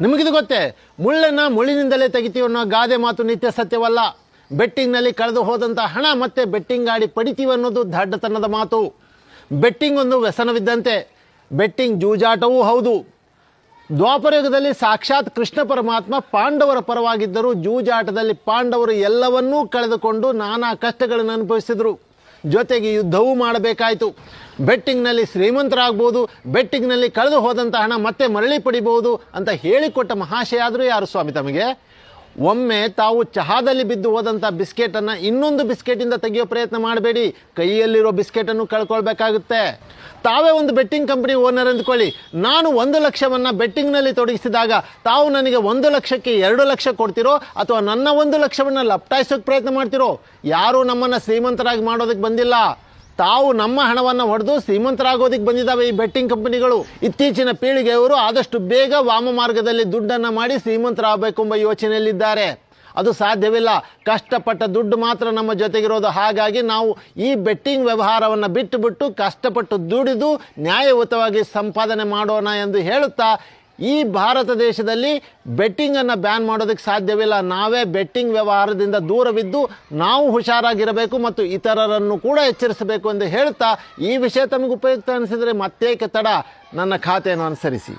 ನಿಮಗಿದು ಗೊತ್ತೇ, ಮುಳ್ಳನ್ನು ಮುಳ್ಳಿನಿಂದಲೇ ತೆಗಿತೀವಿ ಅನ್ನೋ ಗಾದೆ ಮಾತು ನಿತ್ಯ ಸತ್ಯವಲ್ಲ. ಬೆಟ್ಟಿಂಗ್ನಲ್ಲಿ ಕಳೆದು ಹೋದಂಥ ಹಣ ಮತ್ತೆ ಬೆಟ್ಟಿಂಗ್ ಆಡಿ ಪಡಿತೀವಿ ಅನ್ನೋದು ದಡ್ಡತನದ ಮಾತು. ಬೆಟ್ಟಿಂಗ್ ಒಂದು ವ್ಯಸನವಿದ್ದಂತೆ. ಬೆಟ್ಟಿಂಗ್ ಜೂಜಾಟವೂ ಹೌದು. ದ್ವಾಪರಯುಗದಲ್ಲಿ ಸಾಕ್ಷಾತ್ ಕೃಷ್ಣ ಪರಮಾತ್ಮ ಪಾಂಡವರ ಪರವಾಗಿದ್ದರೂ ಜೂಜಾಟದಲ್ಲಿ ಪಾಂಡವರು ಎಲ್ಲವನ್ನೂ ಕಳೆದುಕೊಂಡು ನಾನಾ ಕಷ್ಟಗಳನ್ನು ಅನುಭವಿಸಿದರು. ಜೊತೆಗೆ ಯುದ್ಧವೂ ಮಾಡಬೇಕಾಯಿತು. ಬೆಟ್ಟಿಂಗ್ನಲ್ಲಿ ಶ್ರೀಮಂತರಾಗ್ಬೋದು, ಬೆಟ್ಟಿಂಗ್ನಲ್ಲಿ ಕಳೆದು ಹೋದಂಥ ಹಣ ಮತ್ತೆ ಮರಳಿ ಪಡಿಬಹುದು ಅಂತ ಹೇಳಿಕೊಟ್ಟ ಮಹಾಶಯ ಆದರೂ ಯಾರು ಸ್ವಾಮಿ ತಮಗೆ? ಒಮ್ಮೆ ತಾವು ಚಹಾದಲ್ಲಿ ಬಿದ್ದು ಹೋದಂಥ ಬಿಸ್ಕೆಟನ್ನು ಇನ್ನೊಂದು ಬಿಸ್ಕೆಟಿಂದ ತೆಗೆಯೋ ಪ್ರಯತ್ನ ಮಾಡಬೇಡಿ. ಕೈಯಲ್ಲಿರೋ ಬಿಸ್ಕೆಟನ್ನು ಕಳ್ಕೊಳ್ಬೇಕಾಗುತ್ತೆ. ತಾವೇ ಒಂದು ಬೆಟ್ಟಿಂಗ್ ಕಂಪನಿ ಓನರ್ ಅಂದ್ಕೊಳ್ಳಿ. ನಾನು 1 ಲಕ್ಷವನ್ನು ಬೆಟ್ಟಿಂಗ್ನಲ್ಲಿ ತೊಡಗಿಸಿದಾಗ ತಾವು ನನಗೆ 1 ಲಕ್ಷಕ್ಕೆ 2 ಲಕ್ಷ ಕೊಡ್ತಿರೋ ಅಥವಾ ನನ್ನ 1 ಲಕ್ಷವನ್ನು ಲಪ್ಟಾಯಿಸೋಕೆ ಪ್ರಯತ್ನ ಮಾಡ್ತಿರೋ? ಯಾರೂ ನಮ್ಮನ್ನು ಶ್ರೀಮಂತರಾಗಿ ಮಾಡೋದಕ್ಕೆ ಬಂದಿಲ್ಲ. ತಾವು ನಮ್ಮ ಹಣವನ್ನು ಹೊಡೆದು ಶ್ರೀಮಂತರಾಗೋದಕ್ಕೆ ಬಂದಿದ್ದಾವೆ ಈ ಬೆಟ್ಟಿಂಗ್ ಕಂಪನಿಗಳು. ಇತ್ತೀಚಿನ ಪೀಳಿಗೆಯವರು ಆದಷ್ಟು ಬೇಗ ವಾಮ ಮಾರ್ಗದಲ್ಲಿ ದುಡ್ಡನ್ನು ಮಾಡಿ ಶ್ರೀಮಂತರಾಗಬೇಕು ಎಂಬ ಯೋಚನೆಯಲ್ಲಿದ್ದಾರೆ. ಅದು ಸಾಧ್ಯವಿಲ್ಲ. ಕಷ್ಟಪಟ್ಟ ದುಡ್ಡು ಮಾತ್ರ ನಮ್ಮ ಜೊತೆಗಿರೋದು. ಹಾಗಾಗಿ ನಾವು ಈ ಬೆಟ್ಟಿಂಗ್ ವ್ಯವಹಾರವನ್ನು ಬಿಟ್ಟು ಕಷ್ಟಪಟ್ಟು ದುಡಿದು ನ್ಯಾಯಯುತವಾಗಿ ಸಂಪಾದನೆ ಮಾಡೋಣ ಎಂದು ಹೇಳುತ್ತಾ, ಈ ಭಾರತ ದೇಶದಲ್ಲಿ ಬೆಟ್ಟಿಂಗನ್ನು ಬ್ಯಾನ್ ಮಾಡೋದಕ್ಕೆ ಸಾಧ್ಯವಿಲ್ಲ. ನಾವೇ ಬೆಟ್ಟಿಂಗ್ ವ್ಯವಹಾರದಿಂದ ದೂರವಿದ್ದು ನಾವು ಹುಷಾರಾಗಿರಬೇಕು ಮತ್ತು ಇತರರನ್ನು ಕೂಡ ಎಚ್ಚರಿಸಬೇಕು ಎಂದು ಹೇಳುತ್ತಾ, ಈ ವಿಷಯ ತಮಗೆ ಉಪಯುಕ್ತ ಅನಿಸಿದರೆ ಮತ್ತೇಕೆ ತಡ, ನನ್ನ ಖಾತೆಯನ್ನು ಅನುಸರಿಸಿ.